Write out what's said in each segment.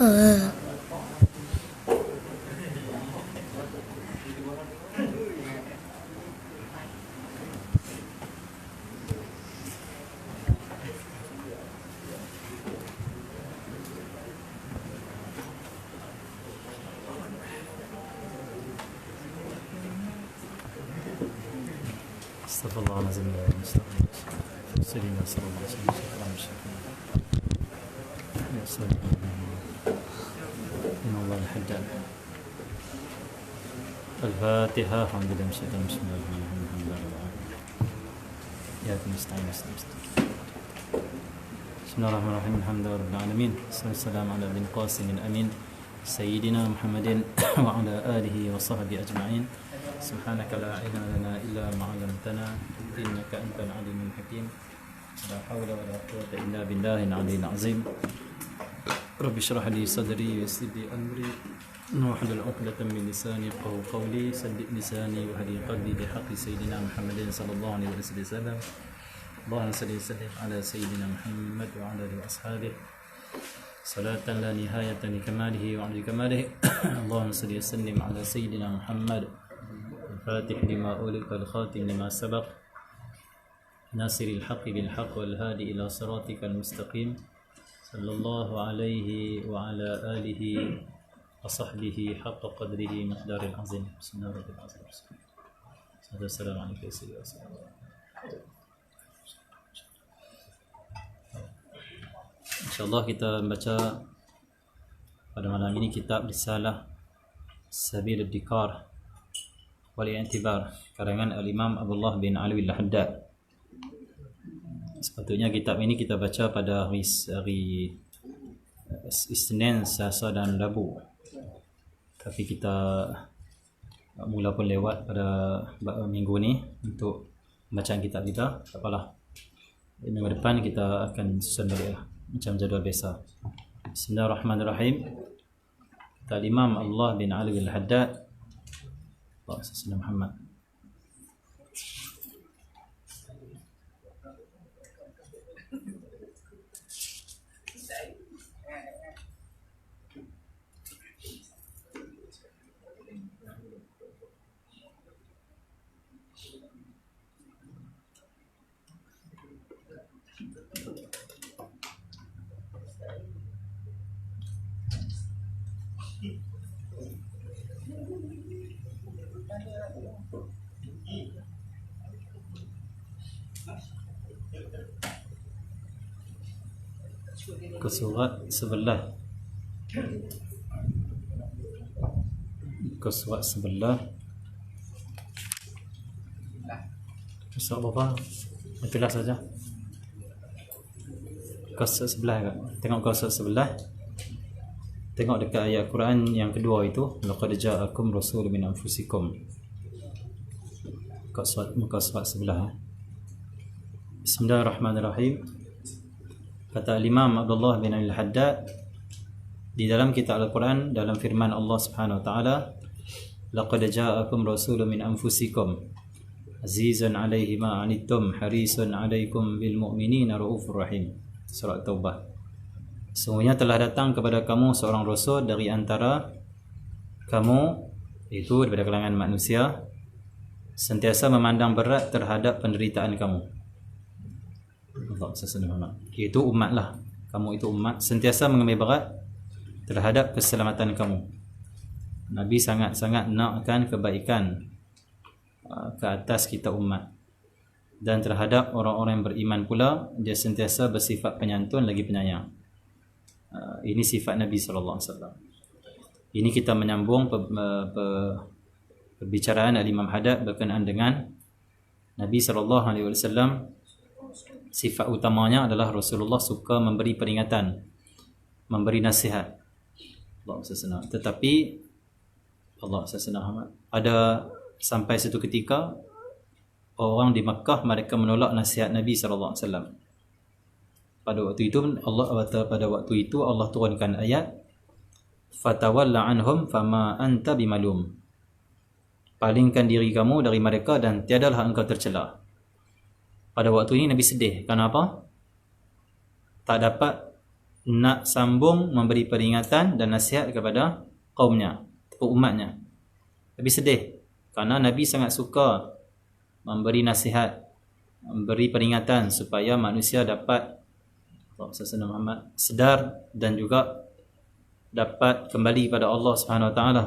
Astagfirullahaladzim wa astagfirullah. Sayyidina sallallahu alaihi wasallam. Ya sallallahu inna Allah al-haddad. Al-Fatiha. Alhamdulillah. Bismillahirrahmanirrahim. Ya nasta'in. Bismillahirrahmanirrahim. Alhamdulillah alamin. Assalamu ala bin qasim al-amin. Sayyidina Muhammadin wa ala alihi wa sahbihi ajma'in. Subhanaka la ilma lana illa ma 'allamtana innaka antal alimul hakim. La haula wa la quwwata illa billahil aliyyil azim. Rabbi shrah li sadri wa yassir li amri wahlul 'uqdatam min lisani yafqahu qawli. Saddid lisani wa hadi qalbi bi haqqi sayyidina Muhammadin sallallahu alaihi wasallam. Allahumma salli wa sallim ala sayyidina Muhammad wa ala alihi wa ashabihi salatan la nihayata li kamalihi wa 'ala kamalihi. Allahumma salli wa sallim ala sayyidina Muhammad الفاتح لما أولك الخاتم لما سبق ناصر الحق بالحق والهادي إلى صراطك المستقيم صلى الله عليه وعلى آله وصحبه حق قدره مقدار العظيم. بسم الله الرحمن الرحيم. السلام عليكم يا سيدي. InsyaAllah kita membaca pada malam ini kitab Risalah Sabil Ad-Dikar Wal-I'tibar karangan Al-Imam Abdullah bin Alwi Al-Haddad. Sepatutnya kitab ini kita baca pada hari Isnin, Selasa dan Rabu. Tapi kita mula pun lewat pada minggu ni untuk bacaan kitab kita. Tak apalah. Minggu depan kita akan susun balik lah, macam jadual biasa. Bismillahirrahmanirrahim. Kata Imam Abdullah bin Alwi Al-Haddad, Sayyidina Muhammad. Ke surat sebelah. Ke surat sebelah. Surat berapa? Itulah saja. Ke surat sebelah kan? Tengok ke surat sebelah. Tengok dekat ayat Quran yang kedua itu, laqad ja'akum rasulun min anfusikum. Muka surat sebelah. Bismillahirrahmanirrahim. Kata Imam Abdullah bin Al-Haddad di dalam kitab Al-Quran, dalam firman Allah Subhanahu wa taala, laqad ja'akum rasulun min anfusikum azizun 'alaihi ma 'anittum harisun 'alaikum bil mu'minina raufur rahim. Surah Taubah. Sesungguhnya telah datang kepada kamu seorang rasul dari antara kamu, itu daripada kalangan manusia, sentiasa memandang berat terhadap penderitaan kamu. Allah sesenama. Itu umat lah. Kamu itu umat, sentiasa mengambil berat terhadap keselamatan kamu. Nabi sangat-sangat nakkan kebaikan ke atas kita umat. Dan terhadap orang-orang yang beriman pula, dia sentiasa bersifat penyantun lagi penyayang. Ini sifat Nabi SAW. Ini kita menyambung perbicaraan Al-Imam Haddad berkenaan dengan Nabi SAW. Sifat utamanya adalah Rasulullah suka memberi peringatan, memberi nasihat. Allah SWT. Tetapi Allah SWT ada sampai satu ketika orang di Makkah mereka menolak nasihat Nabi SAW. Pada waktu itu Allah turunkan ayat, fatawalla anhum fama anta bimalum. Palingkan diri kamu dari mereka dan tiadalah engkau tercela. Pada waktu ini Nabi sedih. Kenapa? Tak dapat nak sambung memberi peringatan dan nasihat kepada kaumnya, umatnya. Tapi sedih kerana Nabi sangat suka memberi nasihat, memberi peringatan supaya manusia dapat Muhammad sedar dan juga dapat kembali kepada Allah Subhanahu Wa Taala.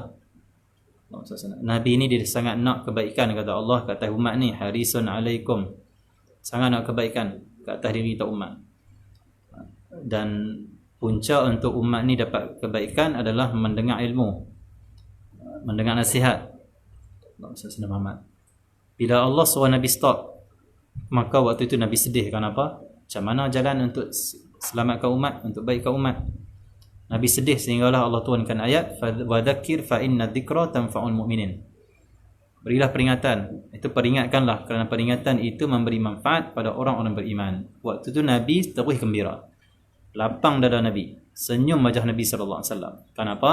Nabi ni dia sangat nak kebaikan, kata Allah kata umat ni, harisun alaikum, sangat nak kebaikan ke atas diri kita umat. Dan punca untuk umat ni dapat kebaikan adalah mendengar ilmu, mendengar nasihat. Muhammad. Bila Allah suruh Nabi stop, maka waktu itu Nabi sedih. Kenapa? Macam mana jalan untuk selamatkan umat, untuk baikkan umat? Nabi sedih sehinggalah Allah turunkan ayat wa dzakir fa inna dzikra tanfa'ul mu'minin. Berilah peringatan, itu peringatkanlah kerana peringatan itu memberi manfaat pada orang-orang beriman. Waktu itu Nabi terus gembira. Lapang dada Nabi, senyum wajah Nabi sallallahu alaihi wasallam. Kenapa?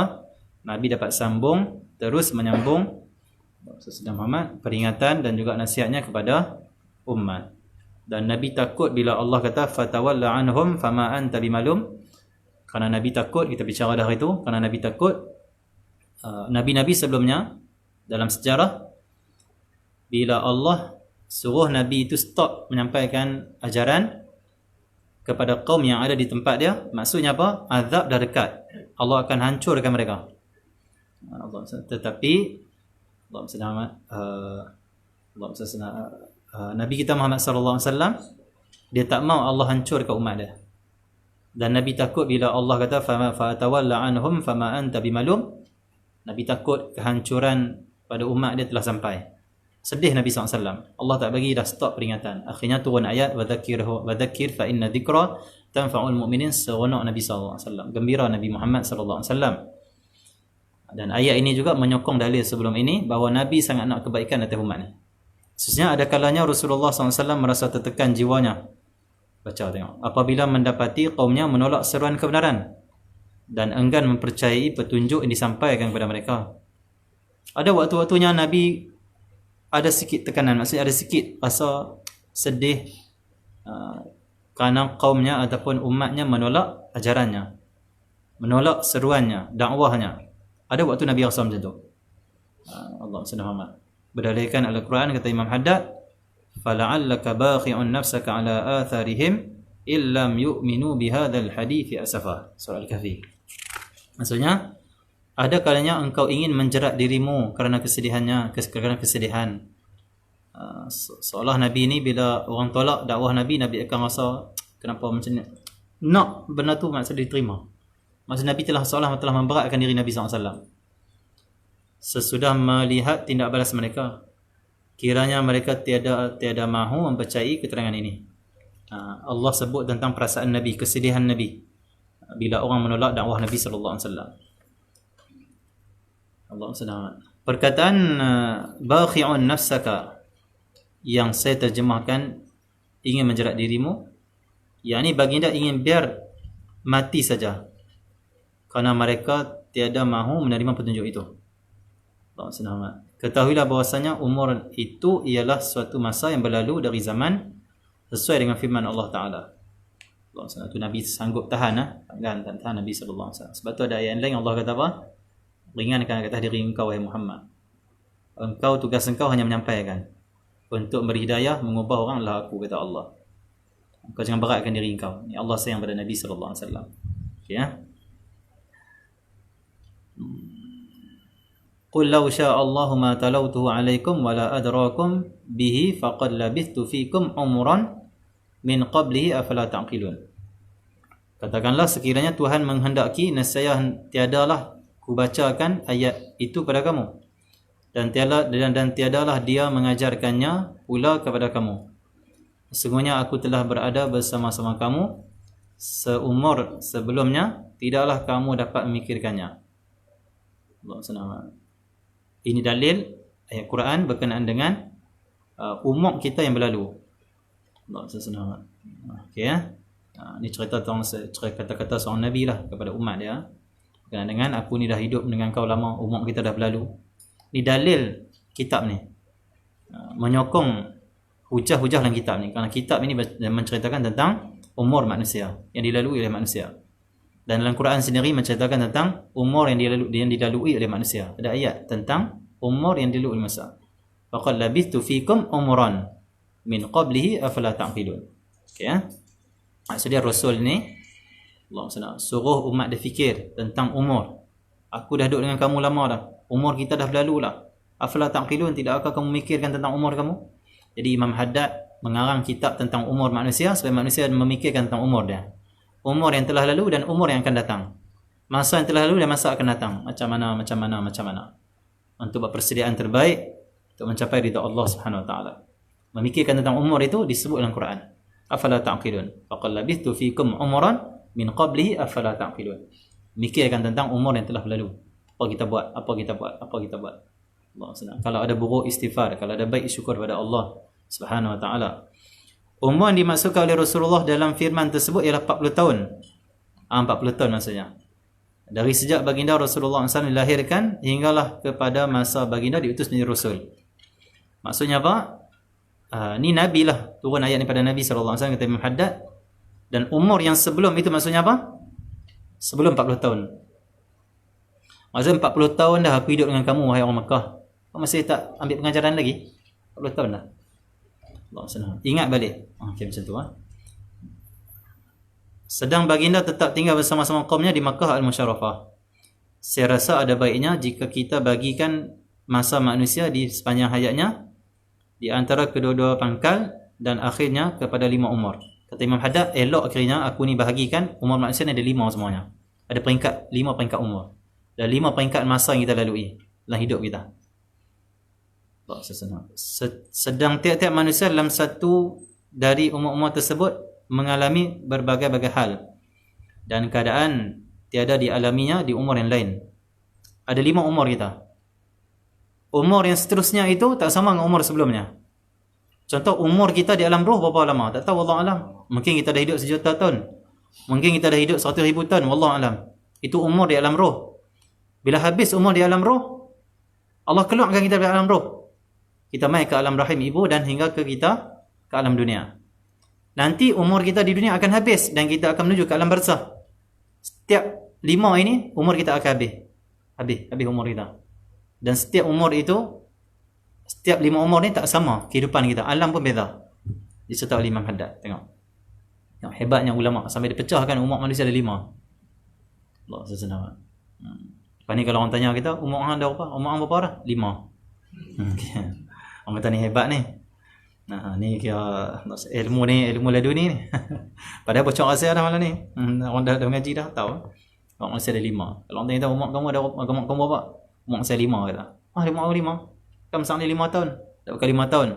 Nabi dapat sambung, terus menyambung Sayyidina Muhammad peringatan dan juga nasihatnya kepada umat. Dan Nabi takut bila Allah kata fatawalla anhum fama anta bimalum. Kerana Nabi takut, kita bicara dah itu, kerana Nabi takut Nabi-Nabi sebelumnya dalam sejarah, bila Allah suruh Nabi itu stop menyampaikan ajaran kepada kaum yang ada di tempat dia, maksudnya apa? Azab dah dekat, Allah akan hancurkan mereka. Tetapi Nabi kita Muhammad sallallahu alaihi wasallam, dia tak mau Allah hancurkan umat dia. Dan Nabi takut bila Allah kata fa tawalla anhum fama anta bimalum. Nabi takut kehancuran pada umat dia telah sampai. Sedih Nabi SAW. Allah tak bagi, dah stop peringatan. Akhirnya turun ayat wa dzakir fa inna dzikra tanfa'ul mu'minin. Seronok Nabi SAW, gembira Nabi Muhammad SAW. Dan ayat ini juga menyokong dalil sebelum ini bahawa Nabi sangat nak kebaikan atas umatnya. Khususnya ada kalanya Rasulullah SAW merasa tertekan jiwanya. Baca tengok, apabila mendapati kaumnya menolak seruan kebenaran dan enggan mempercayai petunjuk yang disampaikan kepada mereka. Ada waktu-waktunya Nabi ada sikit tekanan, maksudnya ada sikit rasa sedih kerana kaumnya ataupun umatnya menolak ajarannya, menolak seruannya, dakwahnya. Ada waktu Nabi SAW macam tu. Allah SWT berdalilkan Al-Quran, kata Imam Haddad, fala'allaka bakhi'un nafsaka ala atharihim illam yu'minu bihadzal hadithi asafa. Surah Al-Kahfi. Maksudnya, ada kalanya engkau ingin menjerat dirimu kerana kesedihannya, kerana kesedihan. Seolah Nabi ni bila orang tolak dakwah Nabi, Nabi akan rasa kenapa macam ni. Nak benda tu maksud diterima. Maksud Nabi seolah telah memberatkan diri Nabi SAW. Sesudah melihat tindak balas mereka, kiranya mereka tiada mahu mempercayai keterangan ini. Allah sebut tentang perasaan Nabi, kesedihan Nabi bila orang menolak dakwah Nabi sallallahu alaihi wasallam. Allah SWT. Perkataan bakhi'un nafsaka yang saya terjemahkan ingin menjerat dirimu, yakni baginda ingin biar mati saja kerana mereka tiada mahu menerima petunjuk itu. Allah SWT. Ketahuilah bahawasanya umur itu ialah suatu masa yang berlalu dari zaman, sesuai dengan firman Allah Ta'ala. Allah SWT. Nabi sanggup tahan, tahan Nabi SAW. Sebab tu ada ayat lain Allah kata apa? Ringankan kata diri engkau wahai Muhammad. Engkau, tugas engkau hanya menyampaikan. Untuk beri hidayah, mengubah orang adalah aku, kata Allah. Engkau jangan beratkan diri engkau. Ini Allah sayang pada Nabi SAW. Okay, ya? Qul law syaa Allahu ma talawtuhu 'alaikum wa la adrakum bihi faqad labithtu fikum umran min qablihi afala ta'qilun. Katakanlah, sekiranya Tuhan menghendaki, nescaya tiadalah kubacakan ayat itu pada kamu, dan tiadalah dia mengajarkannya pula kepada kamu. Sesungguhnya aku telah berada bersama-sama kamu seumur sebelumnya, tidaklah kamu dapat memikirkannya. Allah SWT. Ini dalil ayat Quran berkenaan dengan umur kita yang berlalu. Allah SWT. Okey, ya. Ini cerita kata-kata seorang Nabi lah kepada umat dia. Berkenaan dengan aku ni dah hidup dengan kau lama, umur kita dah berlalu. Ini dalil kitab ni. Menyokong hujah-hujah dalam kitab ni. Kerana kitab ini menceritakan tentang umur manusia yang dilalui oleh manusia. Dan dalam Quran sendiri menceritakan tentang umur yang dilalui oleh manusia. Ada ayat tentang umur yang dilalui oleh manusia. Faqad labithtu fikum umran min qablihi afala ta'qilun. Okey ya. Maksudnya Rasul ni Allah suruh umat dia fikir tentang umur. Aku dah duduk dengan kamu lama dah. Umur kita dah berlalu lah. Afala ta'qilun, tidakkah kamu memikirkan tentang umur kamu? Jadi Imam Haddad mengarang kitab tentang umur manusia supaya manusia memikirkan tentang umur dia. Umur yang telah lalu dan umur yang akan datang. Masa yang telah lalu dan masa akan datang. Macam mana. Untuk buat persediaan terbaik untuk mencapai ridha Allah Subhanahu Wa Taala. Memikirkan tentang umur itu disebut dalam Quran. Afala ta'qilun. Faqad labithtu fikum umran min qablihi afala ta'qilun. Mikirkan tentang umur yang telah berlalu. Apa kita buat? Allah senang. Kalau ada buruk istighfar, kalau ada baik syukur pada Allah Subhanahu Wa Taala. Umur yang dimaksudkan oleh Rasulullah dalam firman tersebut ialah 40 tahun. 40 tahun maksudnya. Dari sejak baginda Rasulullah SAW dilahirkan hinggalah kepada masa baginda diutus menjadi Rasul. Maksudnya apa? Ni Nabi lah. Turun ayat ni pada Nabi SAW, kata Imam Haddad. Dan umur yang sebelum itu maksudnya apa? Sebelum 40 tahun. Maksudnya 40 tahun dah aku hidup dengan kamu, wahai orang Makkah. Kau masih tak ambil pengajaran lagi? 40 tahun dah. Allah senang. Ingat balik. Okey, macam tu. Sedang baginda tetap tinggal bersama-sama kaumnya di Makkah Al-Musyarrafah. Saya rasa ada baiknya jika kita bagikan masa manusia di sepanjang hayatnya di antara kedua-dua pangkal dan akhirnya kepada 5 umur. Kata Imam Haddad, elok akhirnya aku ni bahagikan umur manusia ni ada 5 semuanya. Ada 5 peringkat umur. Dan 5 peringkat masa yang kita lalui dalam hidup kita. Sedang tiap-tiap manusia dalam satu dari umur-umur tersebut mengalami berbagai-bagai hal dan keadaan tiada dialaminya di umur yang lain. Ada 5 umur kita. Umur yang seterusnya itu tak sama dengan umur sebelumnya. Contoh, umur kita di alam roh berapa lama? Tak tahu, Allah alam. Mungkin kita dah hidup 1,000,000 tahun. Mungkin kita dah hidup 100,000 tahun, wallah alam. Itu umur di alam roh. Bila habis umur di alam roh, Allah keluarkan kita dari alam roh. Kita mai ke alam rahim ibu dan hingga ke alam dunia. Nanti umur kita di dunia akan habis dan kita akan menuju ke alam barzakh. Setiap 5 ini umur kita akan habis umur kita. Dan setiap umur itu, setiap 5 umur ni tak sama kehidupan kita. Alam pun beza. Disertai oleh Imam Haddad. Tengok hebatnya ulama sampai dipecahkan umur manusia ada 5. Allah sesenang. Lepas ni kalau orang tanya kita, umur hang dah berapa? Umur hang berapa dah? 5. Orang kata ni hebat ni. Nah, ni kira ilmu laduni ni. Padahal bocor rahsia dah malam ni. Orang dah mengaji dah tahu. Umur saya ada 5. Kalau orang tanya umur kamu ada umur kamu berapa? Umur saya 5 kata. Umur 5. Kamu sang ni 5 tahun. Tak bukan 5 tahun.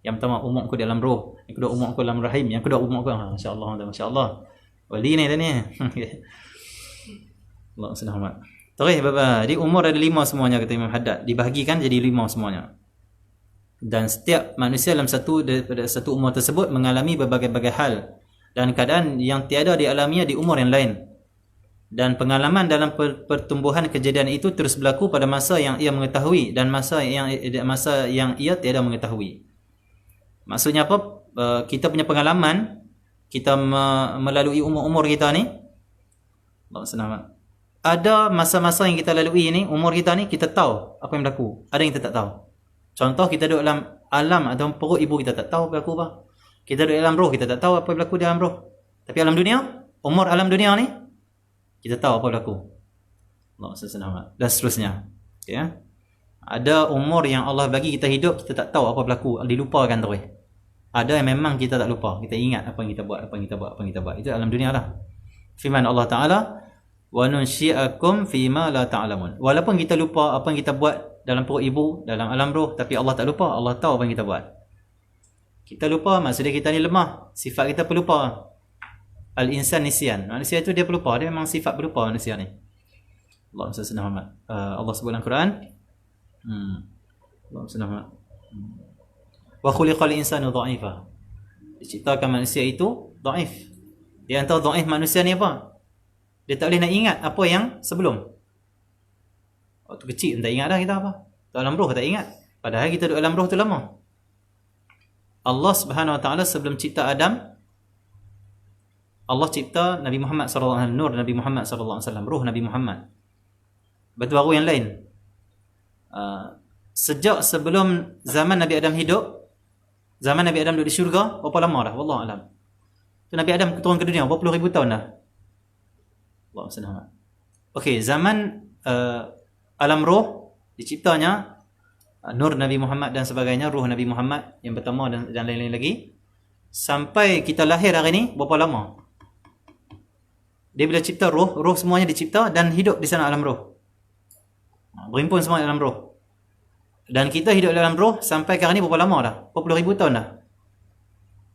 Yang pertama umur aku dalam roh, yang kedua umur aku dalam rahim, yang kedua umur aku masya-Allah. Wali ni dah ni. Allah selamat. Terus baba, di umur ada 5 semuanya kata Imam Haddad. Dibahagikan jadi 5 semuanya. Dan setiap manusia dalam daripada satu umur tersebut mengalami berbagai-bagai hal dan keadaan yang tiada dialaminya di umur yang lain. Dan pengalaman dalam pertumbuhan kejadian itu terus berlaku pada masa yang ia mengetahui dan masa yang ia tiada mengetahui. Maksudnya apa? Kita punya pengalaman, kita melalui umur-umur kita ni, Allah selamat. Ada masa-masa yang kita lalui ni, umur kita ni, kita tahu apa yang berlaku. Ada yang kita tak tahu. Contoh, kita duduk dalam alam atau perut ibu, kita tak tahu berlaku apa. Kita duduk dalam roh, kita tak tahu apa yang berlaku di dalam roh. Tapi alam dunia, umur alam dunia ni, kita tahu apa berlaku. Allah selamat. Dan seterusnya. Okay, ya? Ada umur yang Allah bagi kita hidup, kita tak tahu apa berlaku, dilupakan terus. Ada yang memang kita tak lupa, kita ingat apa yang kita buat. Itu alam dunia lah. Firman Allah Ta'ala, wa nunsyi'akum fima la ta'lamun. Walaupun kita lupa apa yang kita buat dalam perut ibu, dalam alam roh, tapi Allah tak lupa, Allah tahu apa yang kita buat. Kita lupa, maksudnya kita ni lemah, sifat kita pelupa. Al-insan nisyan. Manusia itu dia pelupa, dia memang sifat pelupa manusia ni. Allah SWT. Allah sebut dalam Quran. Allah SWT. Wa khuliqal insanu dha'ifa. Diciptakan manusia itu dhaif. Di antara dhaif manusia ni apa? Dia tak boleh nak ingat apa yang sebelum. Waktu kecil tak ingat dah kita apa. Dalam roh tak ingat. Padahal kita duduk dalam roh tu lama. Allah Subhanahu Wa Ta'ala sebelum cipta Adam, Allah cipta Nabi Muhammad sallallahu alaihi wasallam, nur Nabi Muhammad sallallahu alaihi wasallam, ruh Nabi Muhammad. Batu baru yang lain. Sejak sebelum zaman Nabi Adam hidup, zaman Nabi Adam duduk di syurga, berapa lama dah? Wallahu alam. Tu Nabi Adam turun ke dunia berapa puluh ribu tahun dah. Allahu subhanahu. Okey, zaman alam roh diciptanya nur Nabi Muhammad dan sebagainya, ruh Nabi Muhammad yang pertama dan lain-lain lagi. Sampai kita lahir hari ni berapa lama? Dia bila cipta roh semuanya dicipta dan hidup di sana alam roh. Berhimpun semua dalam roh. Dan kita hidup dalam roh sampai ke hari ni berapa lama dah? Berapa puluh ribu tahun dah.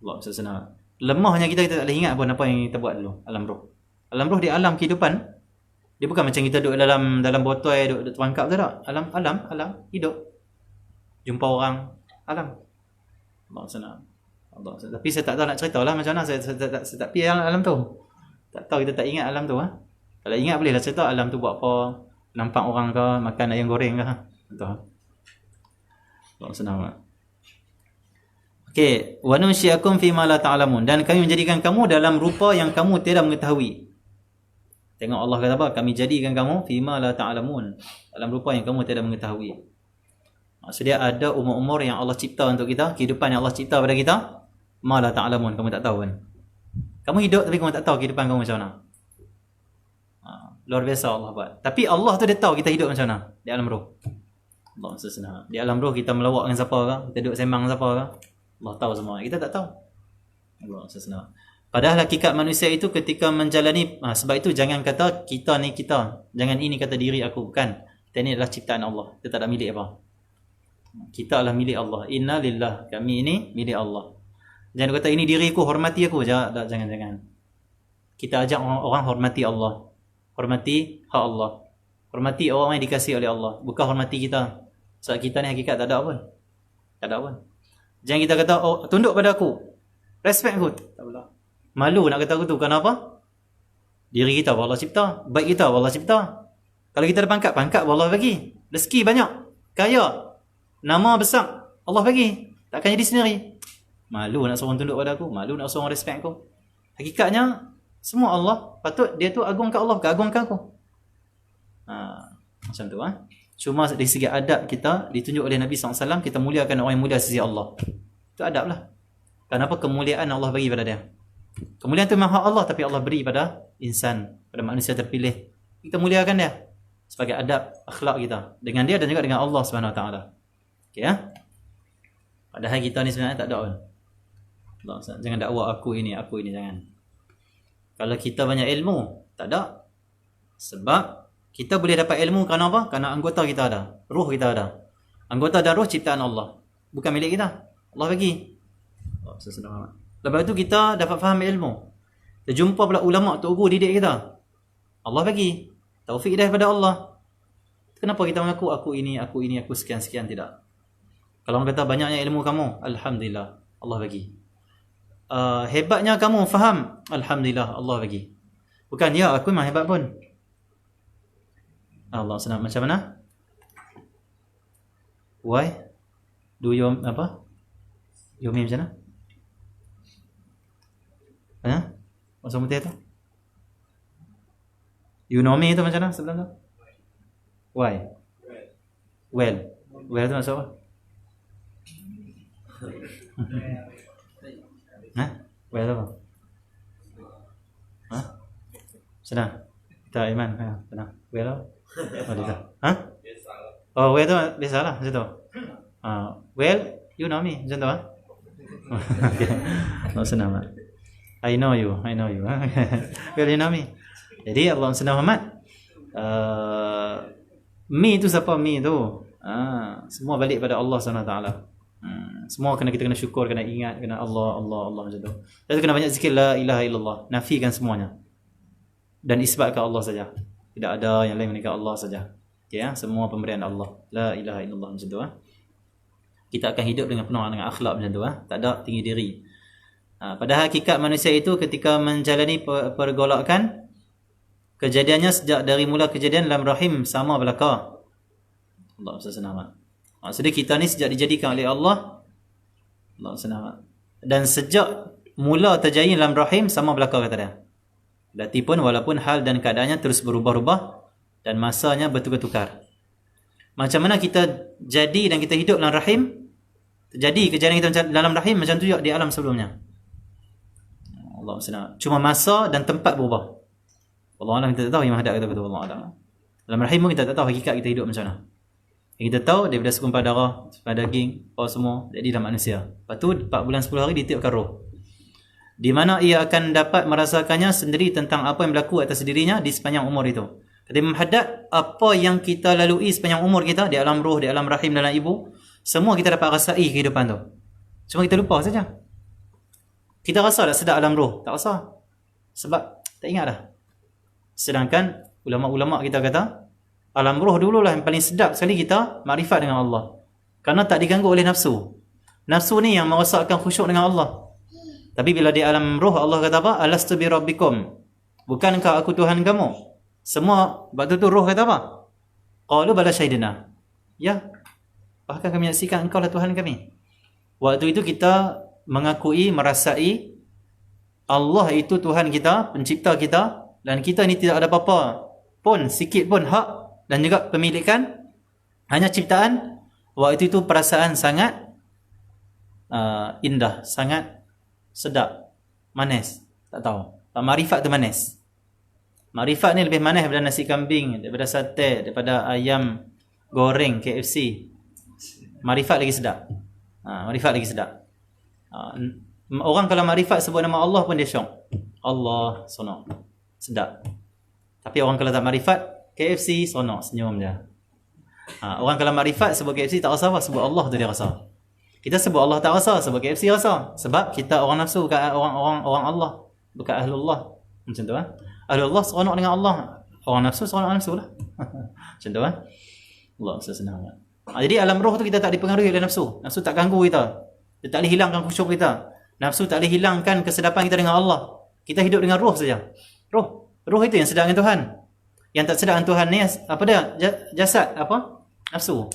Allah SWT. Lemahnya kita tak boleh ingat pun apa yang kita buat dulu alam roh. Alam roh di alam kehidupan. Dia bukan macam kita duduk dalam botol, duduk terperangkap tak. Alam hidup. Jumpa orang, alam. Allah SWT. Tapi saya tak tahu nak cerita lah macam mana. Saya tak pergi alam tu. Tak tahu, kita tak ingat alam tu. Kalau ingat bolehlah cerita alam tu buat apa. Nampak orang ke, makan ayam goreng ke. Betul. Allah senang. Okey, wa nunsyiakum fi ma la ta'lamun, dan kami menjadikan kamu dalam rupa yang kamu tidak mengetahui. Tengok Allah kata apa? Kami jadikan kamu fi ma la ta'lamun, dalam rupa yang kamu tidak mengetahui. Maksudnya ada umur-umur yang Allah cipta untuk kita, kehidupan yang Allah cipta pada kita, ma la ta'lamun, kamu tak tahu kan. Kamu hidup tapi kamu tak tahu kehidupan kamu macam mana. Luar biasa Allah buat. Tapi Allah tu dia tahu kita hidup macam mana di alam roh. Allah SWT. Di alam roh kita melawak dengan siapa ke? Kita duduk sembang dengan siapa ke? Allah tahu semua. Kita tak tahu. Allah SWT. Padahal hakikat manusia itu ketika menjalani, sebab itu jangan kata kita ni kita. Jangan ini kata diri aku. Bukan. Kita ni adalah ciptaan Allah. Kita tak ada milik apa. Kita adalah milik Allah. Inna lillah. Kami ini milik Allah. Jangan kata ini diriku, hormati aku. Jangan. Kita ajak orang hormati Allah. Hormati hak Allah. Hormati orang yang dikasihi oleh Allah. Bukan hormati kita. Sebab kita ni hakikat tak ada apa. Tak ada apa. Jangan kita kata, oh, tunduk pada aku. Respect aku. Tak boleh. Malu nak kata aku tu. Kenapa? Diri kita Allah cipta. Baik kita Allah cipta. Kalau kita ada pangkat Allah bagi. Rezeki banyak. Kaya. Nama besar. Allah bagi. Takkan jadi sendiri. Malu nak seorang tunduk pada aku. Malu nak seorang respect aku. Hakikatnya, semua Allah, patut dia tu agungkan Allah, bukan agungkan aku. Macam tu. Cuma dari segi adab kita, ditunjuk oleh Nabi SAW, kita muliakan orang yang mulia sisi Allah. Itu adab lah. Kenapa kemuliaan Allah bagi pada dia? Kemuliaan tu memang hak Allah, tapi Allah beri pada insan, pada manusia terpilih. Kita muliakan dia sebagai adab akhlak kita dengan dia dan juga dengan Allah SWT. Okay, ya? Padahal kita ni sebenarnya tak ada pun. Jangan dakwa aku ini, jangan. Kalau kita banyak ilmu, tak ada. Sebab kita boleh dapat ilmu kerana apa? Kerana anggota kita ada. Ruh kita ada. Anggota dan ruh ciptaan Allah. Bukan milik kita. Allah bagi. Lepas tu kita dapat faham ilmu. Kita jumpa pula ulama' tok guru didik kita. Allah bagi. Taufik daripada Allah. Kenapa kita mengaku aku ini, aku sekian-sekian? Tidak. Kalau orang kata banyaknya ilmu kamu, Alhamdulillah, Allah bagi. Hebatnya kamu faham, Alhamdulillah, Allah bagi. Bukan, ya aku memang hebat pun. Allah senang. Macam mana? Why do you apa? You mean macam mana? Maksud putih tu? You know me tu macam mana sebelum tu? Why? Well tu maksud apa? Well apa? Senang. Tak Iman. Senang. Well apa? Oh, well tu biasalah macam tu. Well, you know me macam tu. Okay. Senang. I know you. Well, you know me. Jadi Allah senang Muhammad. Me tu siapa me tu? Semua balik pada Allah SWT. Semua kita kena syukur, kena ingat, kena Allah macam tu. Dan kena banyak zikir la ilaha illallah, nafikan semuanya dan isbatkan Allah saja. Tidak ada yang lain melainkan Allah saja. Okay, ya? Semua pemberian Allah. La ilaha illallah macam tu. Kita akan hidup dengan penuh dengan akhlak macam tu. Tak ada tinggi diri. Padahal hakikat manusia itu ketika menjalani pergolakan, kejadiannya sejak dari mula kejadian dalam rahim sama belaka. Allah SWT. Maksudnya kita ni sejak dijadikan oleh Allah SWT. Dan sejak mula terjadi dalam rahim sama belaka kata dia. Berarti pun walaupun hal dan keadaannya terus berubah-ubah dan masanya bertukar-tukar. Macam mana kita jadi dan kita hidup dalam rahim, terjadi kejadian kita dalam rahim macam tu juga di alam sebelumnya. Allah SWT. Cuma masa dan tempat berubah. Allah Alam kita tak tahu, Imam Haddad kata betul, Allah Alam. Dalam rahim pun kita tak tahu hakikat kita hidup macam mana. Yang kita tahu daripada segumpal darah, segumpal daging, apa semua jadi dalam manusia. Lepas tu 4 bulan 10 hari ditiupkan roh, di mana ia akan dapat merasakannya sendiri tentang apa yang berlaku atas dirinya di sepanjang umur itu. Kata Imam Haddad, apa yang kita lalui sepanjang umur kita di alam roh, di alam rahim dalam ibu, semua kita dapat rasai kehidupan tu. Cuma kita lupa saja. Kita rasa tak sedap alam roh? Tak rasa. Sebab tak ingat dah. Sedangkan ulama-ulama kita kata alam roh dululah yang paling sedap sekali kita makrifat dengan Allah. Kerana tak diganggu oleh nafsu. Nafsu ni yang merasakkan khusyuk dengan Allah. Tapi bila di alam roh, Allah kata apa? Alastu bi rabbikum. Bukankah aku Tuhan kamu? Semua waktu tu roh kata apa? Qalu bala syahidna. Ya. Bahkan kami saksikan engkau lah Tuhan kami. Waktu itu kita mengakui, merasai Allah itu Tuhan kita, pencipta kita, dan kita ni tidak ada apa-apa pun, sikit pun hak dan juga pemilikan, hanya ciptaan. Waktu itu perasaan sangat indah, sangat sedap, manis, tak tahu. Makrifat tu manis. Makrifat ni lebih manis daripada nasi kambing, daripada sate, daripada ayam goreng KFC. Makrifat lagi sedap. Makrifat lagi sedap. Orang kalau makrifat sebut nama Allah pun dia syok. Allah, sonok, sedap. Tapi orang kalau tak makrifat, KFC, sonok, senyum je. Orang kalau makrifat sebut KFC tak rasa apa, sebut Allah tu dia rasa. Kita sebut Allah tak rasa, sebut KFC rasa. Sebab kita orang nafsu, bukan orang Allah, bukan ahlullah. Macam tu Ahlullah seronok dengan Allah, orang nafsu seronok nafsu lah. Macam tu Allah senang. Jadi alam roh tu kita tak dipengaruhi oleh nafsu. Nafsu tak ganggu kita. Dia tak boleh hilangkan khusyuk kita. Nafsu tak boleh hilangkan kesedapan kita dengan Allah. Kita hidup dengan roh saja. Roh itu yang sedap dengan Tuhan. Yang tak sedap dengan Tuhan ni apa dia? Jasad apa? Nafsu.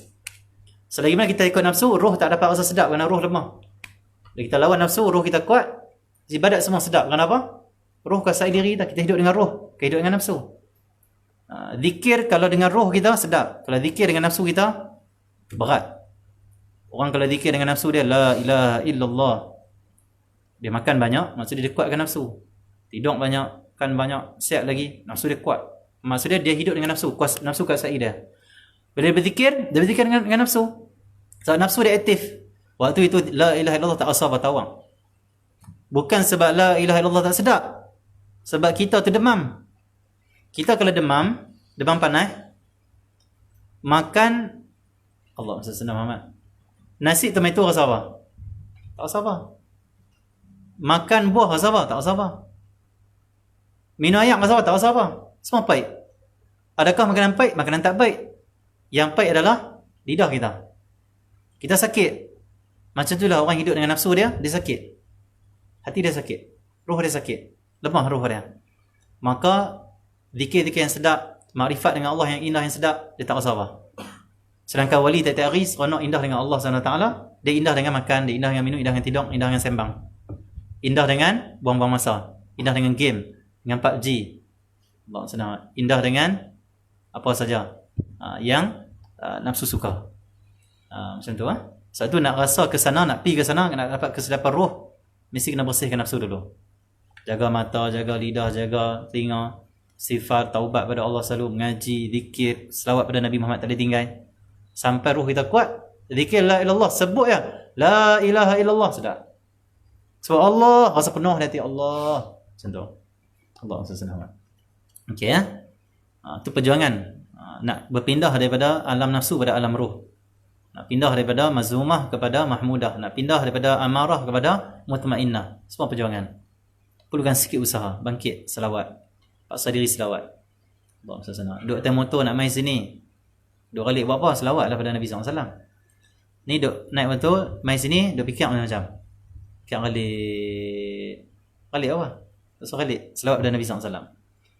Selagi mana kita ikut nafsu, roh tak dapat rasa sedap kerana roh lemah. Bila kita lawan nafsu, roh kita kuat, ibadat semua sedap. Kenapa? Roh kuasai diri kita. Kita hidup dengan roh, kita hidup dengan nafsu. Zikir kalau dengan roh kita sedap. Kalau zikir dengan nafsu kita berat. Orang kalau zikir dengan nafsu dia la ilaha illallah, dia makan banyak, maksud dia kuatkan nafsu. Tidur banyak, makan banyak, sihat lagi, nafsu dia kuat. Maksud dia hidup dengan nafsu, nafsu kuasai dia. Bila dia berzikir dengan nafsu. Sebab nafsu dia aktif. Waktu itu la ilaha illallah tak rasa bertawang. Bukan sebab la ilaha illallah tak sedap. Sebab kita terdemam. Kita kalau demam panas, makan Allah senang Muhammad. Nasi tomato rasa apa? Tak rasa apa. Makan buah rasa apa? Tak rasa apa. Minum air rasa apa? Tak rasa apa. Semua pahit. Adakah makanan pahit? Makanan tak pahit. Yang pahit adalah lidah kita. Kita sakit. Macam itulah orang hidup dengan nafsu dia sakit. Hati dia sakit. Roh dia sakit. Lemah roh dia. Maka zikir-zikir yang sedap, makrifat dengan Allah yang indah yang sedap, dia tak rasa apa. Sedangkan wali tiap-tiap hari seronok indah dengan Allah SWT. Dia indah dengan makan, dia indah dengan minum, indah dengan tidur, indah dengan sembang. Indah dengan buang-buang masa. Indah dengan game, dengan PUBG. Allah senang. Indah dengan apa saja yang nafsu suka. Macam tu Sebab tu nak rasa ke sana, nak pergi ke sana, nak dapat kesedapan roh, mesti kena bersihkan nafsu dulu. Jaga mata, jaga lidah, jaga telinga, sifat, taubat pada Allah selalu, mengaji, zikir, selawat pada Nabi Muhammad tak boleh tinggal. Sampai roh kita kuat, zikir la ilallah, sebut ya la ilaha illallah, sudah. Sebab Allah, rasa penuh hati Allah. Macam tu. Allah SWT. Okey itu perjuangan. Nak berpindah daripada alam nafsu pada alam roh. Nak pindah daripada mazmumah kepada mahmudah. Nak pindah daripada amarah kepada mutmainnah. Semua perjuangan. Perlukan sikit usaha. Bangkit selawat. Paksa diri selawat. Allah SWT. Duduk atas motor nak main sini. Duduk kalik buat apa? Selawat lah pada Nabi SAW. Ni duduk naik motor, main sini, duduk fikir macam-macam. Fikir kalik. Kalik apa? So kalik. Selawat pada Nabi SAW.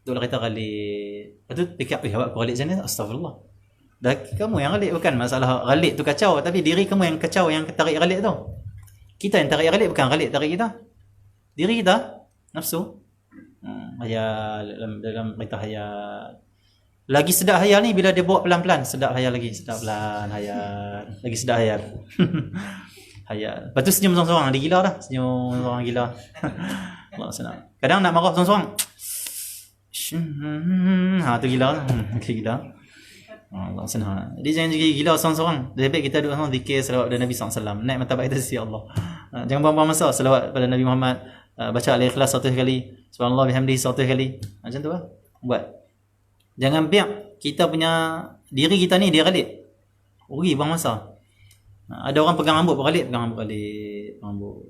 Duduk kereta kalik. Lepas tu fikir, awak kalik macam ni? Astagfirullah. Dah kamu yang kalik, bukan masalah kalik tu kacau, tapi diri kamu yang kacau, yang tarik kalik tu. Kita yang tarik kalik, bukan kalik tarik kita. Diri kita, nafsu. Hayal dalam cerita hayal. Lagi sedap hayal ni bila dia bawa pelan-pelan, sedap hayal lagi, sedap pelan hayal. Lagi sedap hayal. Hayal. Lepas tu senyum seorang-seorang, dia gila dah, senyum seorang gila. Allah senang. Kadang nak marah seorang-seorang. Tu gila lah. Gila. Allah senang. Jadi jangan jadi gila seorang-seorang. Lebih baik kita duduk sama zikir selawat pada Nabi SAW. Naik martabat kita sisi Allah. Jangan buang-buang masa selawat pada Nabi Muhammad. Baca Al-Ikhlas 100 kali. Subhanallah bihamdihi 100 kali. Macam tu lah. Buat. Jangan biar kita punya diri kita ni dia relit. Rugi buang masa. Ada orang pegang rambut berrelit, pegang rambut relit, rambut.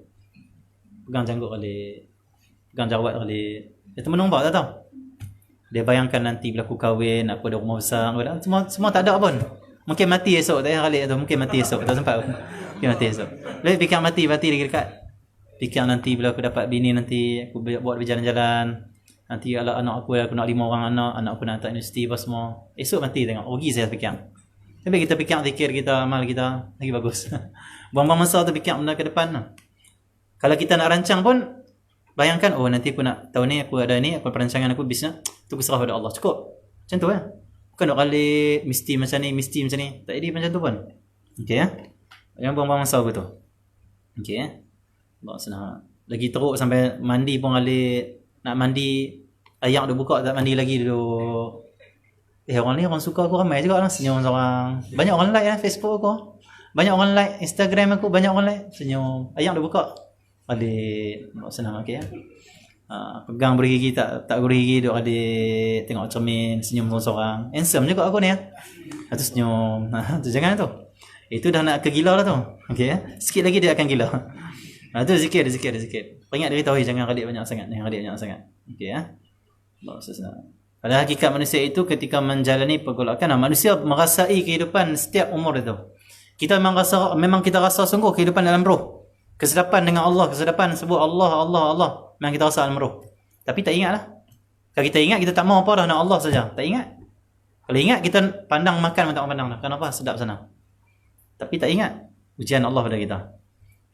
Pegang janggut relit. Pegang jawat relit. Dia nampak tak tahu. Dia bayangkan nanti bila aku kahwin, apa dah rumah besar, semua tak ada pun. Mungkin mati esok, tak payah relit tu. Mungkin mati esok, tak sempat pun. Mungkin mati esok. Boleh fikir mati lagi dekat. Fikir nanti bila aku dapat bini nanti, aku buat berjalan-jalan. Nanti kalau anak aku nak 5 orang anak aku nak hantar universiti apa semua. Esok mati tengok. Rugi saya fikir. Tapi kita fikir zikir kita, amal kita, lagi bagus. Buang-buang masa tu fikir benda ke depan. Kalau kita nak rancang pun, bayangkan, oh nanti aku nak, tahun ni aku ada ni, aku perancangan aku bisnes, tu aku serah pada Allah. Cukup. Macam tu kan. Bukan nak kali, mesti macam ni. Tak jadi macam tu pun. Okey ya. Jangan buang-buang masa betul. Okey ya. Allah senang. Lagi teruk sampai mandi pun kali, nak mandi, ayak dah buka tak mandi lagi duduk. Orang ni orang suka aku ramai juga lah. Senyum seorang. Banyak orang like lah Facebook aku. Banyak orang like Instagram aku. Banyak orang like. Senyum. Ayak dah buka. Adik. Senang okey ya. Pegang beri gigi tak beri gigi. Duk adik. Tengok cermin. Senyum seorang. Handsome juga aku ni ya. Lepas tu senyum. Tu jangan tu. Itu dah nak ke gila lah tu. Okey ya. Sikit lagi dia akan gila. Tu zikir. Peringat diri tauhid. Jangan radik banyak sangat. Okey ya. Allah senang. Pada hakikat manusia itu ketika menjalani pergolakan, manusia merasai kehidupan setiap umur itu. Kita memang kita rasa sungguh kehidupan dalam roh. Kesedapan dengan Allah, kesedapan sebut Allah. Memang kita rasa dalam roh. Tapi tak ingatlah. Kalau kita ingat, kita tak mau apa dah, nak Allah saja. Tak ingat. Kalau ingat, kita pandang makan, tak pandang dah. Kenapa? Sedap sana. Tapi tak ingat ujian Allah pada kita.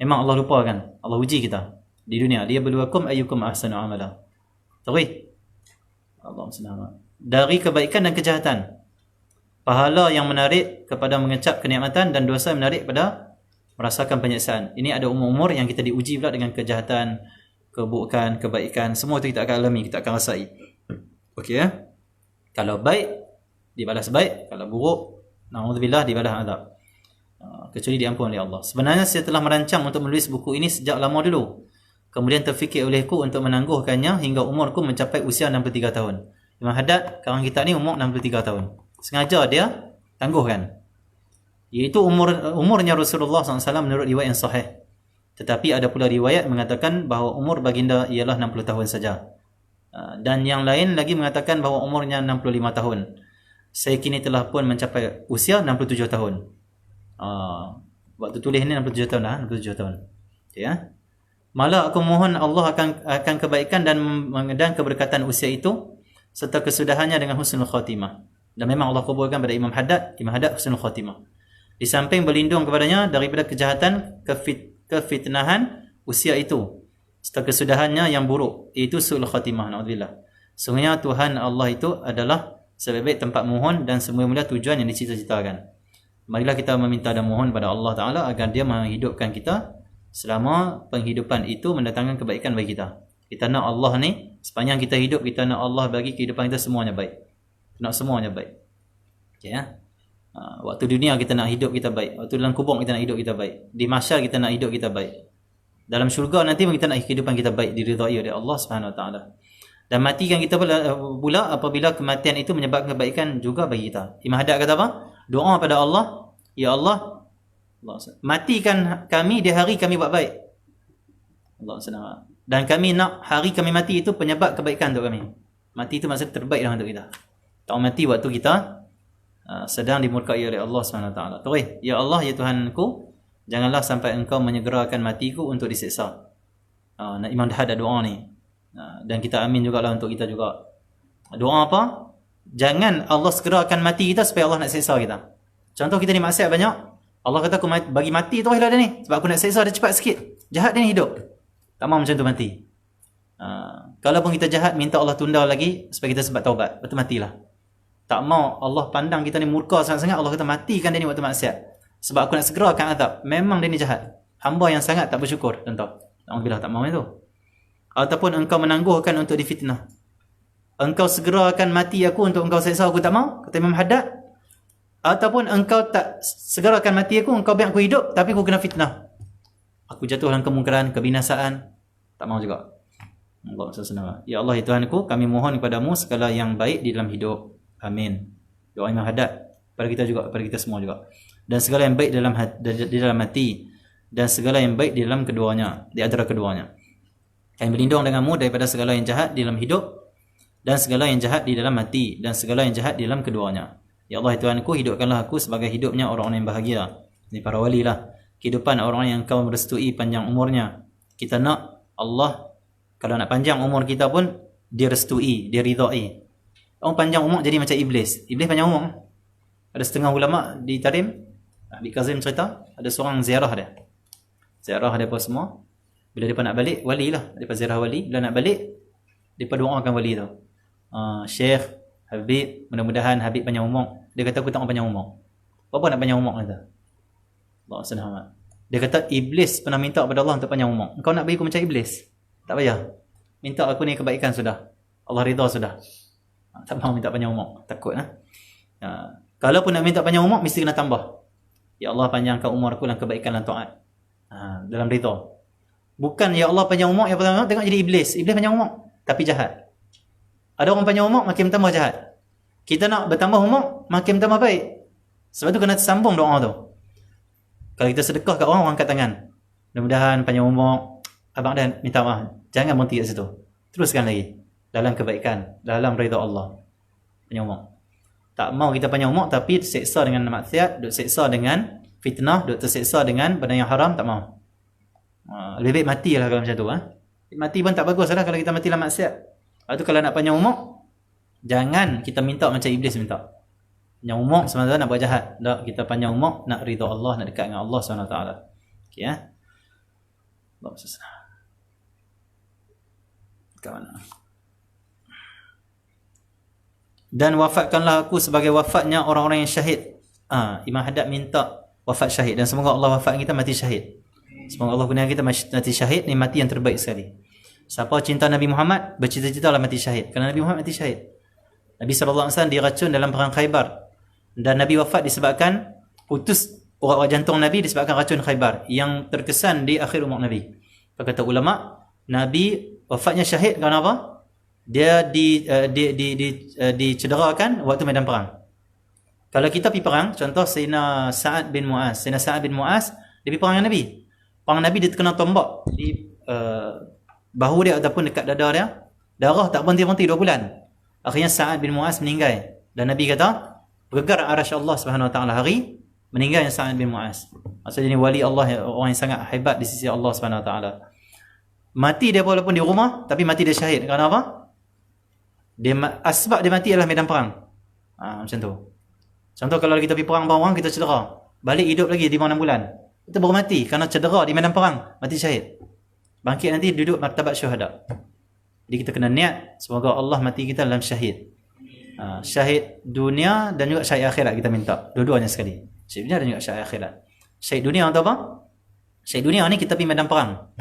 Memang Allah lupakan. Allah uji kita di dunia. Dia berluakum ayyukum ahsanu amala. Tahu? Allah senang. Dari kebaikan dan kejahatan. Pahala yang menarik kepada mengecap kenikmatan dan dosa yang menarik pada merasakan penyiksaan. Ini ada umur-umur yang kita diuji pula dengan kejahatan, keburukan, kebaikan. Semua itu kita akan alami, kita akan rasai. Okey ya. Kalau baik, dibalas baik. Kalau buruk, na'udzubillah, dibalas azab. Kecuali diampun oleh Allah. Sebenarnya saya telah merancang untuk menulis buku ini sejak lama dulu. Kemudian terfikir olehku untuk menangguhkannya hingga umurku mencapai usia 63 tahun. Imam Haddad, kawan kita ni umur 63 tahun. Sengaja dia tangguhkan. Iaitu umurnya Rasulullah SAW menurut riwayat yang sahih. Tetapi ada pula riwayat mengatakan bahawa umur baginda ialah 60 tahun saja. Dan yang lain lagi mengatakan bahawa umurnya 65 tahun. Saya kini telah pun mencapai usia 67 tahun. Waktu tulis ni 67 tahun dah, 67 tahun. Okay, ya. Malah aku mohon Allah akan kebaikan dan keberkatan usia itu serta kesudahannya dengan husnul khatimah. Dan memang Allah kabulkan pada Imam Haddad husnul khatimah. Di samping berlindung kepadanya daripada kejahatan, kefitnahan usia itu serta kesudahannya yang buruk, iaitu su'ul khatimah, naudzubillah. Sungguhnya Tuhan Allah itu adalah sebaik-baik tempat mohon dan semula-mula tujuan yang dicita-citakan. Marilah kita meminta dan mohon pada Allah Ta'ala agar dia menghidupkan kita selama penghidupan itu mendatangkan kebaikan bagi kita. Kita nak Allah ni, sepanjang kita hidup, kita nak Allah bagi kehidupan kita semuanya baik. Nak semuanya baik. Okay, ya? Waktu dunia kita nak hidup kita baik. Waktu dalam kubur kita nak hidup kita baik. Di mahsyar kita nak hidup kita baik. Dalam syurga nanti kita nak kehidupan kita baik, diridai oleh Allah Subhanahu Wa Taala. Dan matikan kita pula apabila kematian itu menyebabkan kebaikan juga bagi kita. Imam Haddad kata apa? Doa pada Allah, ya Allah, matikan kami di hari kami buat baik. Allah senang. Dan kami nak hari kami mati itu penyebab kebaikan untuk kami. Mati itu maksud terbaik lah untuk kita. Tak mati waktu kita sedang dimurkai oleh Allah SWT. Terus, ya Allah, ya Tuhanku, janganlah sampai engkau menyegerakan matiku untuk disiksa. Imam Haddad ada doa ni. Dan kita amin jugalah untuk kita juga. Doa apa? Jangan Allah segerakan mati kita supaya Allah nak siksa kita. Contoh kita ni maksiat banyak. Allah kata aku bagi mati tu lah dia ni. Sebab aku nak siksa dia cepat sikit. Jahat dia ni hidup. Tak mahu macam tu mati. Kalau pun kita jahat, minta Allah tunda lagi supaya kita sempat taubat. Betul matilah. Tak mau Allah pandang kita ni murka sangat-sangat, Allah kata matikan dia ni waktu maksiat. Sebab aku nak segerakan azab. Memang dia ni jahat. Hamba yang sangat tak bersyukur. Contoh. Alhamdulillah tak mau itu. Ataupun engkau menangguhkan untuk difitnah. Engkau segerakan mati aku untuk engkau seksa, aku tak mau. Kata Imam Haddad. Ataupun engkau tak segerakan mati aku, engkau biar aku hidup, tapi aku kena fitnah. Aku jatuh dalam kemungkaran, kebinasaan. Tak mau juga. Allah SWT. Ya Allah, ya Tuhanku, kami mohon kepadamu segala yang baik di dalam hidup. Amin. Doa Imam Haddad. Pada kita juga, pada kita semua juga. Dan segala yang baik di dalam hati. Dan segala yang baik di dalam keduanya. Di antara keduanya. Kami berlindung denganmu daripada segala yang jahat di dalam hidup. Dan segala yang jahat di dalam hati. Dan segala yang jahat di dalam keduanya. Ya Allah, ya Tuhanku, hidupkanlah aku sebagai hidupnya orang-orang yang bahagia. Ini para wali lah. Kehidupan orang yang kau merestui panjang umurnya. Kita nak Allah, kalau nak panjang umur kita pun, dia restui, dia ridai. Orang panjang umur jadi macam iblis. Iblis panjang umur. Ada setengah ulama di Tarim, Abi Kazim cerita, ada seorang ziarah dia. Ziarah dia apa semua. Bila dia nak balik, wali lah. Dia ziarah wali. Bila nak balik, dia doakan wali tu. Syekh, Habib, mudah-mudahan Habib panjang umur. Dia kata aku tak mau panjang umur. Apa nak panjang umur kata? Allah SWT. Dia kata iblis pernah minta kepada Allah untuk panjang umur. Engkau nak bagi aku macam iblis? Tak payah. Minta aku ni kebaikan sudah. Allah ridha sudah. Tak mahu minta panjang umur. Takut kalau pun nak minta panjang umur, mesti kena tambah. Ya Allah, panjangkan umur aku dalam kebaikan dan taat. Dalam ridha. Bukan ya Allah panjang umur, yang pertama tengok jadi iblis. Iblis panjang umur tapi jahat. Ada orang panjang umur makin tambah jahat. Kita nak bertambah umur makin tambah baik. Sebab tu kena sambung doa tu. Kalau kita sedekah kat orang angkat tangan. Mudah-mudahan panjang umur. Abang Dan minta maaf. Jangan berhenti kat situ. Teruskan lagi. Dalam kebaikan. Dalam ridha Allah. Panjang umur. Tak mau kita panjang umur tapi terseksa dengan maksiat. Duk seksa dengan fitnah. Duk terseksa dengan benda yang haram. Tak mau. Lebih baik mati lah kalau macam tu. Mati pun tak bagus lah kalau kita mati dalam maksiat. Lepas tu kalau nak panjang umur, jangan kita minta macam iblis minta. Panjang umur sebenarnya nak buat jahat. Tak, kita panjang umur nak ridha Allah, nak dekat dengan Allah SWT. Okey ya. Allah SWT. Kat mana? Dan wafatkanlah aku sebagai wafatnya orang-orang yang syahid. Imam Haddad minta wafat syahid. Dan semoga Allah wafat kita mati syahid. Semoga Allah kurniakan kita mati syahid. Ni mati yang terbaik sekali. Siapa cinta Nabi Muhammad, bercita-cita lah mati syahid. Kerana Nabi Muhammad mati syahid. Nabi SAW diracun dalam perang Khaybar. Dan Nabi wafat disebabkan putus urat-urat jantung Nabi disebabkan racun Khaybar. Yang terkesan di akhir umur Nabi. Kata ulama, Nabi wafatnya syahid kerana apa? Dia dicederakan waktu medan perang. Kalau kita pergi perang, contoh Sayyidina Sa'ad bin Mu'az. Sayyidina Sa'ad bin Mu'az, dia pergi perang dengan Nabi. Perang Nabi dia terkena tombak di bahu dia ataupun dekat dada dia. Darah tak berhenti-berhenti 2 bulan. Akhirnya Sa'ad bin Mu'az meninggal. Dan Nabi kata, bergegar arasy Allah Subhanahu Wa Taala hari meninggalnya Sa'ad bin Mu'az. Maksudnya ini wali Allah, orang yang sangat hebat di sisi Allah Subhanahu Wa Taala. Mati dia walaupun di rumah, tapi mati dia syahid. Kerana apa? Sebab dia mati adalah medan perang. Macam tu. Contoh kalau kita pergi perang bawang, kita cedera. Balik hidup lagi 5-6 bulan. Kita baru mati kerana cedera di medan perang. Mati syahid. Bangkit nanti duduk martabat syuhada. Jadi kita kena niat semoga Allah mati kita dalam syahid. Syahid dunia dan juga syahid akhirat kita minta. Dua-duanya sekali. Syahid dunia dan juga syahid akhirat. Syahid dunia atau apa? Syahid dunia ni kita pergi medan perang.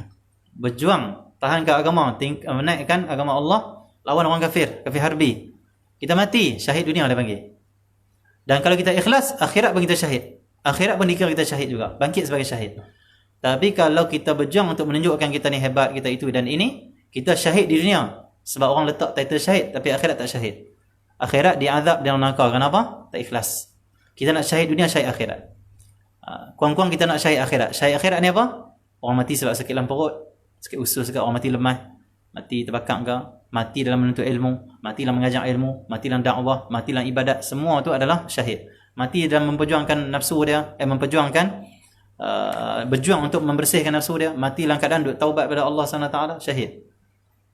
Berjuang, tahankan agama, menaikkan agama Allah, lawan orang kafir, kafir harbi. Kita mati, syahid dunia dia panggil. Dan kalau kita ikhlas, akhirat pun kita syahid. Akhirat pun dikira kita syahid juga. Bangkit sebagai syahid. Tapi kalau kita berjuang untuk menunjukkan kita ni hebat, kita itu dan ini, kita syahid di dunia. Sebab orang letak title syahid, tapi akhirat tak syahid. Akhirat diazab dalam neraka. Kenapa? Tak ikhlas. Kita nak syahid dunia, syahid akhirat. Kurang-kurang kita nak syahid akhirat. Syahid akhirat ni apa? Orang mati sebab sakit dalam perut, sakit usus ke, orang mati lemah, mati terbakar ke, mati dalam menuntut ilmu, mati dalam mengajar ilmu, mati dalam dakwah, mati dalam ibadat, semua tu adalah syahid. Mati dalam memperjuangkan nafsu dia, berjuang untuk membersihkan nafsu dia, mati dalam keadaan duk taubat pada Allah SWT, syahid.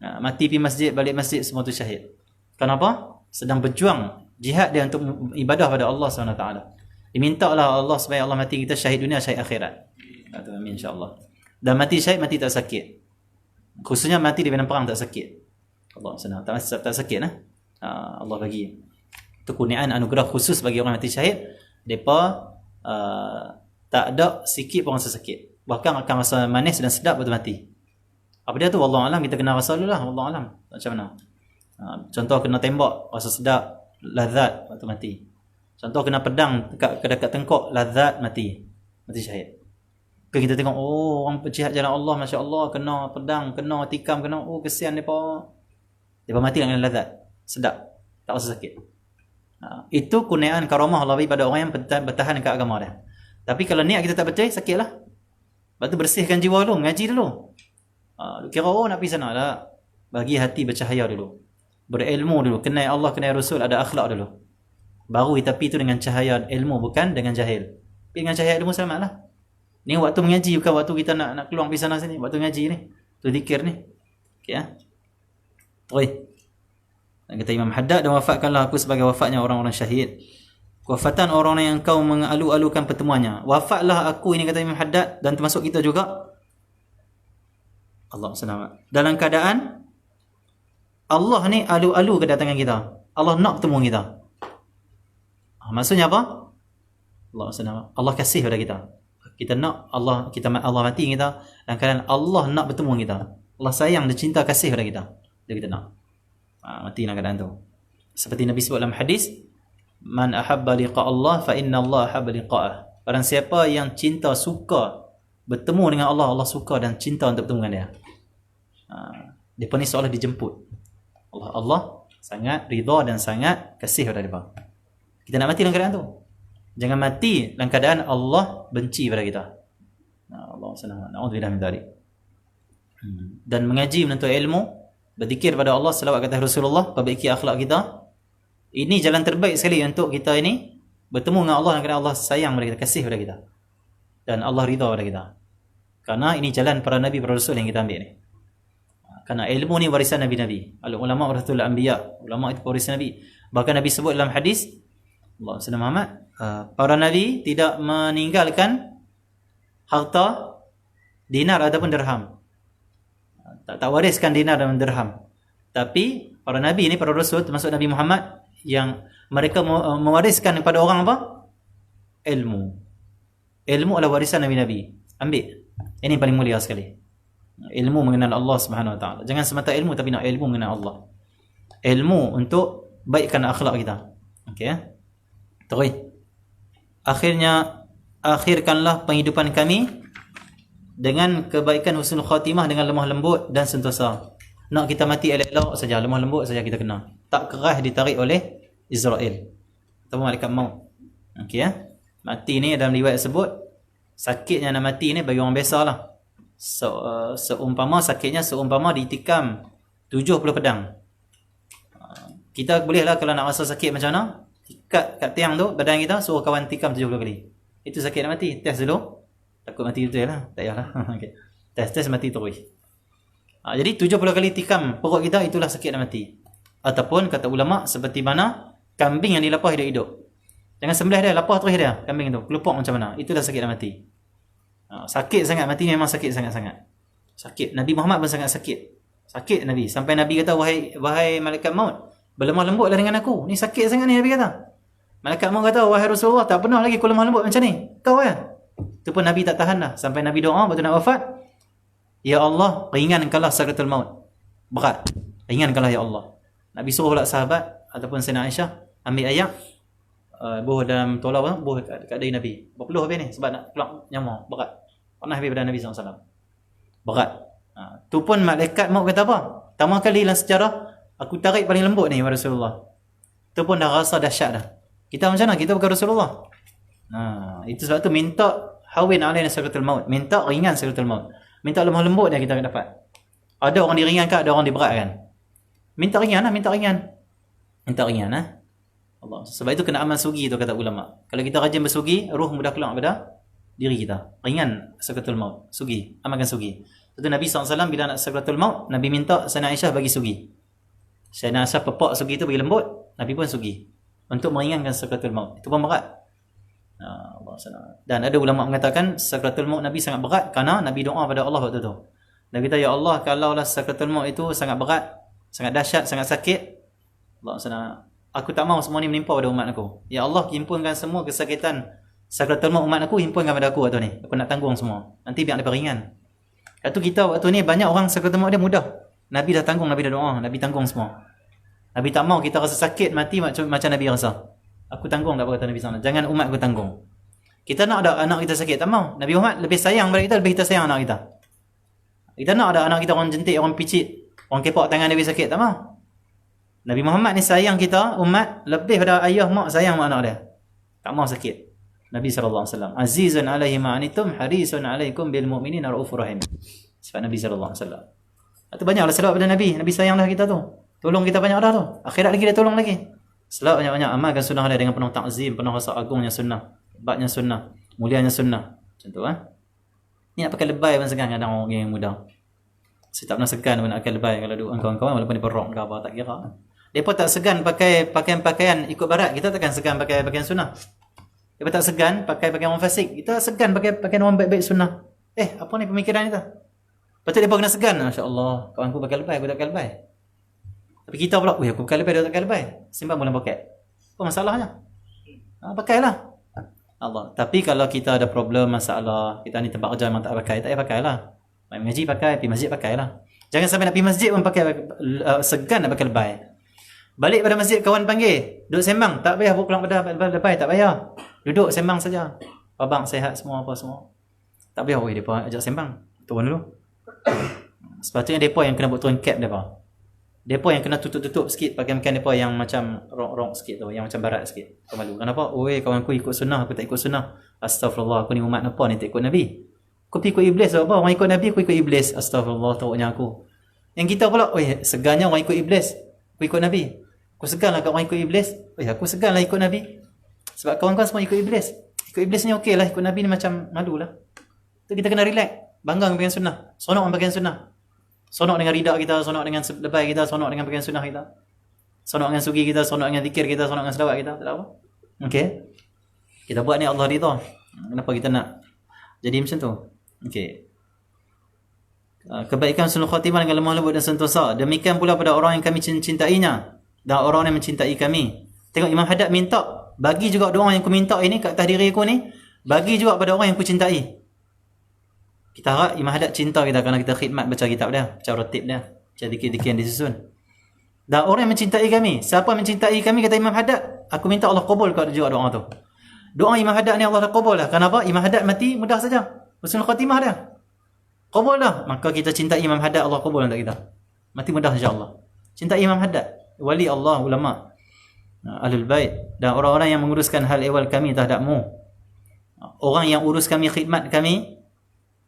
Mati pergi masjid, balik masjid, semua tu syahid. Kenapa? Sedang berjuang jihad dia untuk ibadah pada Allah SWT. Dimintalah Allah supaya Allah mati kita syahid dunia, syahid akhirat. Amin insya-Allah. Dan mati syahid, mati tak sakit. Khususnya mati di medan perang tak sakit. Allah senang tak sakit lah. Allah bagi. Itu kurniaan anugerah khusus bagi orang mati syahid. Depa tak ada sikit pun rasa sakit. Bahkan akan rasa manis dan sedap waktu mati. Apa dia tu? Wallahu alam, kita kena rasa dulu lah. Wallahu alam. Macam mana? Contoh kena tembak, rasa sedap, lazat waktu mati. Contoh kena pedang dekat tengkok, lazat mati syahid. Kita tengok, oh orang berjihad jalan Allah, Masya Allah, kena pedang, kena tikam, kena, oh kesian mereka mati dengan lazat, sedap, tak rasa sakit. Itu kurniaan karamah Allah bagi pada orang yang bertahan dekat agama dia. Tapi kalau niat kita tak betul, sakit lah. Lepas tu bersihkan jiwa dulu, ngaji dulu. Kira nak pergi sana lah, bagi hati bercahaya dulu, berilmu dulu, kenal Allah, kenal Rasul, ada akhlak dulu. Baru kita pergi tu dengan cahaya ilmu, bukan dengan jahil. Pergi dengan cahaya ilmu selamat lah. Ni waktu mengaji, bukan waktu kita nak keluar pergi sana sini. Waktu ngaji ni, tu zikir ni. Okey ah. Terus. Kata Imam Haddad, dan wafatkanlah aku sebagai wafatnya orang-orang syahid. Wafatan orang yang kau mengalu-alukan pertemuannya. Wafatlah aku ini, kata Imam Haddad, dan termasuk kita juga. Allah selamat. Dalam keadaan Allah ni alu-alu kedatangan kita. Allah nak bertemu kita. Maksudnya apa? Allah selamat. Allah kasih pada kita. Kita nak Allah mati kita, dan kadang Allah nak bertemu kita. Allah sayang, dia cinta, kasih pada kita. Jadi kita nak mati dalam keadaan tu. Seperti Nabi sebut dalam hadis, man ahabba liqa Allah fa inna Allah ahabba liqa'ah. Barang siapa yang cinta, suka bertemu dengan Allah, Allah suka dan cinta untuk bertemu dengan dia. Dia ni seolah dijemput. Allah sangat ridha dan sangat kasih pada dia. Kita nak mati dalam keadaan tu. Jangan mati dalam keadaan Allah benci pada kita. Allah senang. Na'udzubillah min dzalik. Dan mengaji, menuntut ilmu, berzikir pada Allah, selawat kata Rasulullah, perbaiki akhlak kita. Ini jalan terbaik sekali untuk kita ini bertemu dengan Allah, dan kerana Allah sayang pada kita, kasih pada kita, dan Allah ridha pada kita. Karena ini jalan para nabi, para rasul yang kita ambil ni. Karena ilmu ni warisan nabi-nabi. Al-ulama warasatul anbiya. Ulama itu warisan nabi. Bahkan Nabi sebut dalam hadis, Allah SWT Muhammad, para nabi tidak meninggalkan harta dinar ataupun dirham. Tak wariskan dinar dan dirham. Tapi para nabi ni, para rasul, termasuk Nabi Muhammad, yang mereka mewariskan kepada orang apa? Ilmu. Ilmu adalah warisan nabi-nabi. Ambil. Ini paling mulia sekali. Ilmu mengenal Allah Subhanahu Wa Taala. Jangan semata ilmu, tapi nak ilmu mengenal Allah. Ilmu untuk baikkan akhlak kita. Okey ya. Terus. Akhirkanlah penghidupan kami dengan kebaikan, husnul khatimah, dengan lemah lembut dan sentosa. Nak kita mati elok-elok saja, lemah lembut saja kita kena. Tak keras ditarik oleh Israel atau malaikat maut. Okey ya. Mati ni dalam riwayat sebut, sakitnya nak mati ni bagi orang biasa lah. Seumpama sakitnya seumpama ditikam 70 pedang. Kita boleh lah kalau nak rasa sakit macam mana, ikat kat tiang tu badan kita, suruh kawan tikam 70 kali. Itu sakit nak mati. Test dulu. Takut mati betul lah. Tak payahlah. Okay. Test mati terus. Jadi 70 kali tikam perut kita, itulah sakit nak mati. Ataupun kata ulama, seperti mana kambing yang dilapah hidup-hidup. Jangan sembelih dia, lapah terus dia kambing tu, kelupuk macam mana. Itulah sakit nak mati. Sakit sangat mati, memang sakit sangat-sangat. Sakit. Nabi Muhammad pun sangat sakit. Sakit Nabi. Sampai Nabi kata, wahai malaikat maut, berlemah lembutlah dengan aku. Ni sakit sangat ni, Nabi kata. Malaikat maut kata, wahai Rasulullah, tak pernah lagi aku lemah lembut macam ni. Kau kan? Itu pun Nabi tak tahan dah. Sampai Nabi doa, waktu nak wafat, ya Allah, ringankanlah sakratul maut. Berat. Ringankanlah ya Allah. Nabi suruh pula sahabat, ataupun Sayyidina Aisyah, ambil ayak, buh dalam tolah, buh kat dahi Nabi. Berpeluh habis ni, sebab nak keluar nyamuk. Berat. Pernah habis pada Nabi SAW. Berat. Tu pun malaikat maut kata apa? Pertama kali dalam sejarah, aku tarik paling lembut ni, Rasulullah. Tu pun dah rasa dahsyat dah. Kita macam mana? Kita bukan Rasulullah. Itu sebab tu minta hawin alaina sakratul maut. Minta ringan sakratul maut. Minta lemah lembut dia kita akan dapat. Ada orang diringankan, ada orang diberatkan. Minta ringan lah, minta ringan. Minta ringan lah. Allah. Sebab itu kena amal sugi tu kata ulama. Kalau kita rajin bersugi, ruh mudah keluar daripada diri kita. Ringan sakratul maut. Sugi. Amalkan sugi. Itu Nabi SAW bila nak sakratul maut, Nabi minta Sayyidina Aisyah bagi sugi. Sayyidina Aisyah pepak sugi tu bagi lembut, Nabi pun sugi. Untuk meringankan sakratul maut. Itu pun berat. Allah. Dan ada ulama mengatakan sakratul maut Nabi sangat berat kerana Nabi doa pada Allah waktu tu. Dan kita, ya Allah, kalaulah sakratul maut itu sangat berat, sangat dahsyat, sangat sakit, Allah SWT, aku tak mahu semua ni menimpa pada umat aku. Ya Allah, himpunkan semua kesakitan sakratul maut umat aku, himpunkan pada aku waktu ni. Aku nak tanggung semua. Nanti biar mereka ringan. Lepas tu kita waktu ni banyak orang sakratul maut dia mudah. Nabi dah tanggung, Nabi dah doa, Nabi tanggung semua. Nabi tak mau kita rasa sakit mati macam Nabi rasa. Aku tanggung, tak apa kata Nabi SAW. Jangan umat aku tanggung. Kita nak ada anak kita sakit, tak mau. Nabi Muhammad lebih sayang pada kita, lebih kita sayang anak kita. Kita nak ada anak kita orang jentik, orang picit, orang kepak tangan Nabi sakit, tak mau. Nabi Muhammad ni sayang kita, umat, lebih pada ayah mak sayang mak anak dia. Tak mau sakit. Nabi SAW. Azizun alaihi ma'anitum, harisun alaikum bil mu'minin ra'ufur rahim. Sebab Nabi SAW. Itu banyaklah selawat pada Nabi. Nabi sayanglah kita tu. Tolong kita banyak dah tu. Akhirat lagi dia tolong lagi. Selawat banyak-banyak. Amalkan sunnah dia dengan penuh ta'zim, penuh rasa agungnya sunnah. Hebatnya sunnah. Mulianya sunnah. Macam tu Ni nak pakai lebay pun segan kadang orang yang muda. Saya tak pernah segan pun nak pakai lebay kalau duduk kawan-kawan walaupun dia berok ke apa, tak kira. Mereka tak segan pakai pakaian-pakaian ikut barat. Kita takkan segan pakai pakaian sunnah. Mereka tak segan pakai pakaian orang fasik. Kita segan pakai pakaian orang baik-baik sunnah. Apa ni pemikiran kita? Lepas tu mereka kena segan. Masya Allah, kawanku pakai lebay, aku tak pakai lebay. Tapi kita pula, aku pakai lebay, dia tak pakai lebay. Simpan bulan poket. Apa masalahnya? Pakailah. Allah. Tapi kalau kita ada problem, masalah, kita ni tempat kerja memang tak pakai, tak payah pakailah. Main mengaji pakai, pergi masjid pakailah. Jangan sampai nak pergi masjid pun pakai segan nak pakai lebay. Balik pada masjid kawan panggil, duduk sembang, tak payah pulang pada lebay, tak payah. Duduk sembang saja. Abang sihat semua apa semua. Tak payah depa ajak sembang. Turun dulu. Sepatutnya depa yang kena buat turun cap depa. Depa yang kena tutup-tutup sikit pakaian depa yang macam rong-rong sikit tu, yang macam barat sikit. Kau malu. Kenapa? Kawanku ikut sunnah, aku tak ikut sunnah. Astagfirullah, aku ni umat apa ni tak ikut Nabi? Aku pergi ikut iblis apa? Orang ikut Nabi, aku ikut iblis. Astagfirullah, teruknya aku. Yang kita pula, segannya orang ikut iblis. Aku ikut Nabi. Aku seganlah kat orang ikut iblis. Aku seganlah ikut Nabi. Sebab kawan-kawan semua ikut iblis. Ikut iblis ni okey lah, ikut Nabi ni macam malu lah. Tu kita kena relax. Bangga dengan pakaian sunnah. Sonok dengan pakaian sunnah. Sonok dengan ridak kita, sonok dengan lebay kita, sonok dengan pakaian sunnah kita. Sonok dengan sugi kita, sonok dengan zikir kita, sonok dengan selawat kita. Tak apa. Okey. Kita buat ni Allah ridha. Kenapa kita nak jadi macam tu? Okey. Kebaikan sulul khatimah dengan lemah lembut dan sentosa. Demikian pula pada orang yang kami cintainya dan orang yang mencintai kami. Tengok Imam Haddad minta, bagi juga doa yang aku minta ini kat atas diri aku ni, bagi juga pada orang yang aku cintai. Kita harap Imam Haddad cinta kita kerana kita khidmat baca kitab dia, baca ratib dia, baca dikir-dikir yang disusun. Dan orang yang mencintai kami, siapa yang mencintai kami, kata Imam Haddad, aku minta Allah kabul kat juga doa tu. Doa Imam Haddad ni Allah dah kabul lah. Kenapa? Imam Haddad mati mudah saja. Husnul khatimah dia. Kabul dah. Maka kita cintai Imam Haddad, Allah kabul untuk kita. Mati mudah insya-Allah. Cintai Imam Haddad, wali Allah, ulama, ahlul bait, dan orang-orang yang menguruskan hal ehwal kami terhadapmu. Orang yang urus kami, khidmat kami,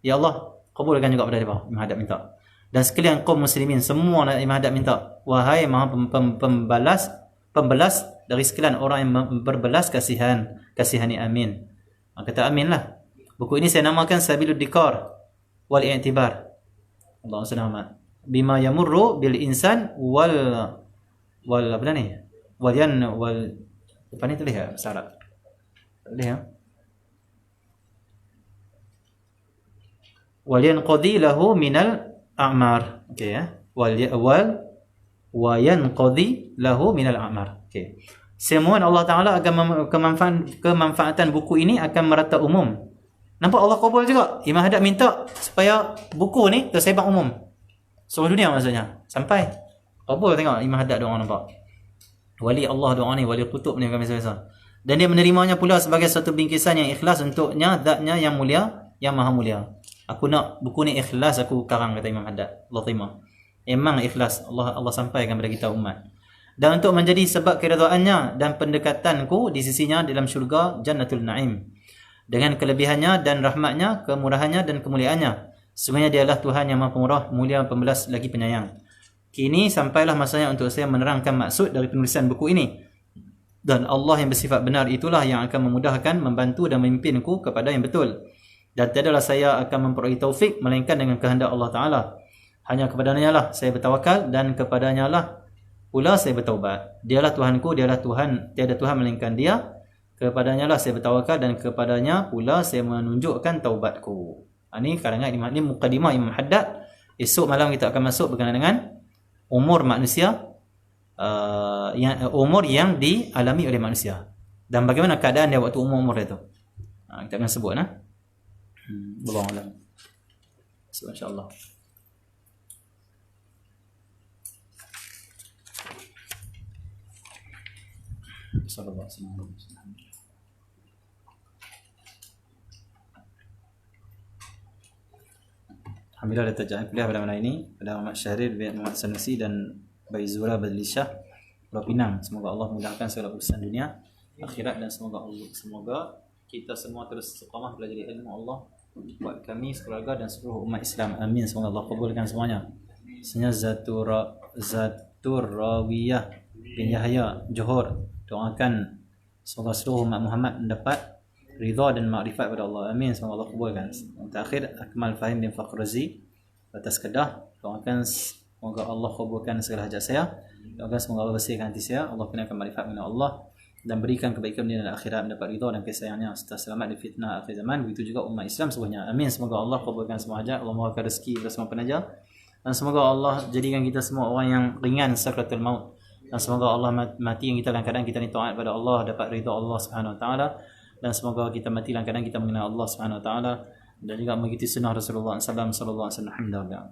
ya Allah, kabulkan juga pada mereka. Imam Haddad minta. Dan sekalian kaum muslimin semua Imam Haddad minta, wahai Maha pembelas dari sekalian orang yang berbelas kasihani, amin. Kata amin lah. Buku ini saya namakan Sabilud Dikar wal I'tibar. Allahumma salli ala bima yamurru bil insan wal apa ni? Wal apa ni tulis ya bahasa Arab? Tulis ya. Wal yanqadi lahu minal a'mar. Okey ya. Wa yanqadi lahu minal a'mar. Okey. Semua Allah Taala akan kemanfaatan buku ini akan merata umum. Nampak Allah kabul juga. Imam Haddad minta supaya buku ni tersebar umum. Seluruh dunia maksudnya. Sampai kabul, tengok Imam Haddad doa, nampak. Wali Allah doa ni, wali kutub ni kami biasa. Dan dia menerimanya pula sebagai satu bingkisan yang ikhlas untuknya, zatnya yang mulia, yang maha mulia. Aku nak buku ni ikhlas aku karang, kata Imam Haddad. Allah terima. Memang ikhlas. Allah sampaikan kepada kita umat. Dan untuk menjadi sebab keridhaannya dan pendekatanku di sisinya dalam syurga Jannatul Naim. Dengan kelebihannya dan rahmatnya, kemurahannya dan kemuliaannya. Sesungguhnya dialah Tuhan yang maha pemurah, mulia, pembelas lagi penyayang. Kini sampailah masanya untuk saya menerangkan maksud dari penulisan buku ini. Dan Allah yang bersifat benar itulah yang akan memudahkan, membantu dan memimpinku kepada yang betul. Dan tiadalah saya akan memperoleh taufik melainkan dengan kehendak Allah Ta'ala. Hanya kepadanya lah saya bertawakal dan kepadanya lah pula saya bertaubat. Dialah Tuhanku, dialah Tuhan, tiada Tuhan melainkan dia. Kepadanya lah saya bertawakal dan kepadanya pula saya menunjukkan taubatku. Ini karangan Imam, ini mukadimah Imam Haddad Esok malam kita akan masuk berkenaan dengan umur manusia, umur yang dialami oleh manusia dan bagaimana keadaan dia waktu umur itu. Kita akan sebut wallahu alam. Insyaallah. Sallallahu alaihi wasallam. Alhamdulillah ada tajaan kuliah pada malam ini pada Muhammad Syahril bin Muhammad Sanusi dan Baizura Badlishah Pulau Pinang. Semoga Allah memudahkan segala urusan dunia, akhirat, dan semoga kita semua terus istiqamah belajar ilmu Allah buat kami, keluarga dan seluruh umat Islam. Amin. Semoga Allah kabulkan semuanya. Sebenarnya Zatur Rawiyah bin Yahya Johor doakan semoga seluruh umat Muhammad mendapat ridha dan makrifat pada Allah. Amin. Semoga Allah kabulkan. Terakhir Akmal Fahim bin Fakhrazi atas Kedah doakan semoga Allah kabulkan segala hajat saya. Doakan semoga Allah bersihkan hati saya, Allah kenalkan makrifat kepada Allah dan berikan kebaikan dunia dan akhirat, mendapat ridha dan kasih sayangnya serta selamat dari fitnah akhir zaman. Begitu juga umat Islam semuanya. Amin. Semoga Allah kabulkan semua hajat, Allah murahkan rezeki kepada semua penaja, dan semoga Allah jadikan kita semua orang yang ringan sakratul maut, dan semoga Allah mati yang kita dalam keadaan kita ni taat pada Allah, dapat ridha Allah Subhanahu Wa Taala, dan semoga kita mati dalam keadaan kita mengenal Allah Subhanahu Wa Taala dan juga mengikuti sunnah Rasulullah sallallahu alaihi wasallam. Alhamdulillah.